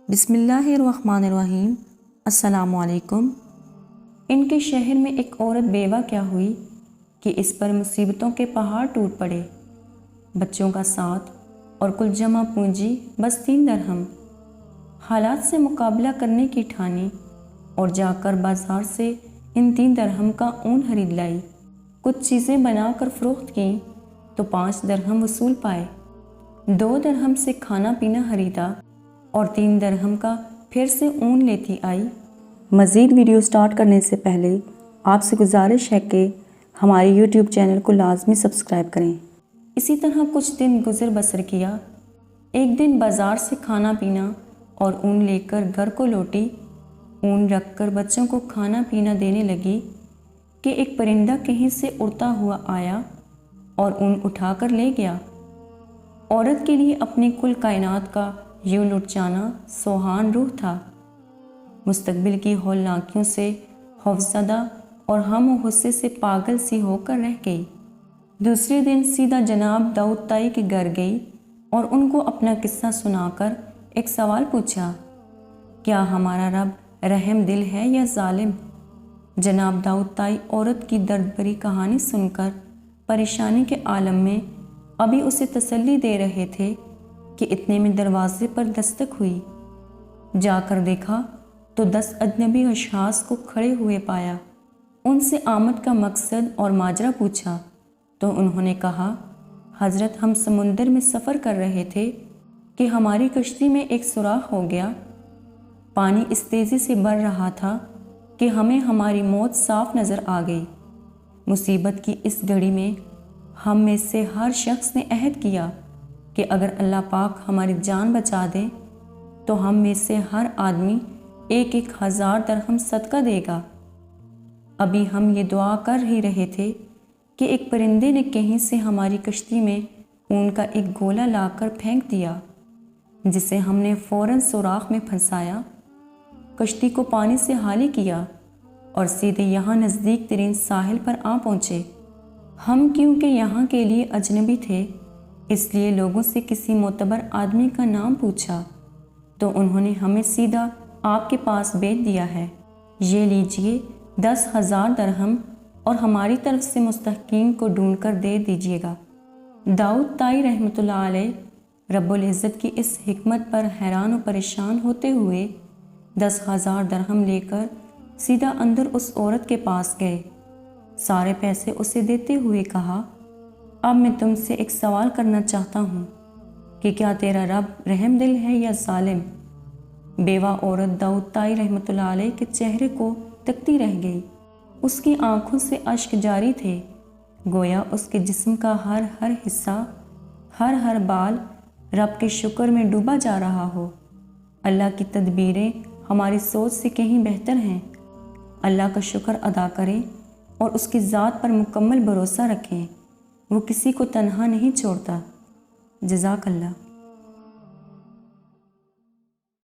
بسم اللہ الرحمن الرحیم۔ السلام علیکم۔ ان کے شہر میں ایک عورت بیوہ کیا ہوئی کہ اس پر مصیبتوں کے پہاڑ ٹوٹ پڑے۔ بچوں کا ساتھ اور کل جمع پونجی بس 3 درہم۔ حالات سے مقابلہ کرنے کی ٹھانی اور جا کر بازار سے ان 3 درہم کا اون خرید لائی۔ کچھ چیزیں بنا کر فروخت کیں تو 5 درہم وصول پائے۔ 2 درہم سے کھانا پینا خریدا اور 3 درہم کا پھر سے اون لیتی آئی۔ مزید ویڈیو سٹارٹ کرنے سے پہلے آپ سے گزارش ہے کہ ہمارے یوٹیوب چینل کو لازمی سبسکرائب کریں۔ اسی طرح کچھ دن گزر بسر کیا۔ ایک دن بازار سے کھانا پینا اور اون لے کر گھر کو لوٹی۔ اون رکھ کر بچوں کو کھانا پینا دینے لگی کہ ایک پرندہ کہیں سے اڑتا ہوا آیا اور اون اٹھا کر لے گیا۔ عورت کے لیے اپنی کل کائنات کا یوں لٹ جانا سوہان روح تھا۔ مستقبل کی ہولناکیوں سے خوفزدہ اور ہم و غصے سے پاگل سی ہو کر رہ گئی۔ دوسرے دن سیدھا جناب داؤد تائی کے گھر گئی اور ان کو اپنا قصہ سنا کر ایک سوال پوچھا، کیا ہمارا رب رحم دل ہے یا ظالم؟ جناب داؤد تائی عورت کی درد بھری کہانی سن کر پریشانی کے عالم میں ابھی اسے تسلی دے رہے تھے کہ اتنے میں دروازے پر دستک ہوئی۔ جا کر دیکھا تو 10 اجنبی اشخاص کو کھڑے ہوئے پایا۔ ان سے آمد کا مقصد اور ماجرا پوچھا تو انہوں نے کہا، حضرت ہم سمندر میں سفر کر رہے تھے کہ ہماری کشتی میں ایک سوراخ ہو گیا۔ پانی اس تیزی سے بڑھ رہا تھا کہ ہمیں ہماری موت صاف نظر آ گئی۔ مصیبت کی اس گھڑی میں ہم میں سے ہر شخص نے عہد کیا کہ اگر اللہ پاک ہماری جان بچا دے تو ہم میں سے ہر آدمی 1000 درہم صدقہ دے گا۔ ابھی ہم یہ دعا کر ہی رہے تھے کہ ایک پرندے نے کہیں سے ہماری کشتی میں اون کا ایک گولا لا کر پھینک دیا، جسے ہم نے فوراً سوراخ میں پھنسایا، کشتی کو پانی سے خالی کیا اور سیدھے یہاں نزدیک ترین ساحل پر آ پہنچے۔ ہم کیونکہ یہاں کے لیے اجنبی تھے اس لیے لوگوں سے کسی معتبر آدمی کا نام پوچھا تو انہوں نے ہمیں سیدھا آپ کے پاس بھیج دیا ہے۔ یہ لیجئے 10,000 درہم اور ہماری طرف سے مستحقین کو ڈھونڈ کر دے دیجئے گا۔ داؤد تائی رحمۃ اللہ علیہ رب العزت کی اس حکمت پر حیران و پریشان ہوتے ہوئے 10,000 درہم لے کر سیدھا اندر اس عورت کے پاس گئے۔ سارے پیسے اسے دیتے ہوئے کہا، اب میں تم سے ایک سوال کرنا چاہتا ہوں کہ کیا تیرا رب رحم دل ہے یا ظالم؟ بیوہ عورت داؤد تائی رحمۃ اللہ علیہ کے چہرے کو تکتی رہ گئی۔ اس کی آنکھوں سے اشک جاری تھے، گویا اس کے جسم کا ہر حصہ، ہر بال رب کے شکر میں ڈوبا جا رہا ہو۔ اللہ کی تدبیریں ہماری سوچ سے کہیں بہتر ہیں۔ اللہ کا شکر ادا کریں اور اس کی ذات پر مکمل بھروسہ رکھیں، وہ کسی کو تنہا نہیں چھوڑتا۔ جزاک اللہ۔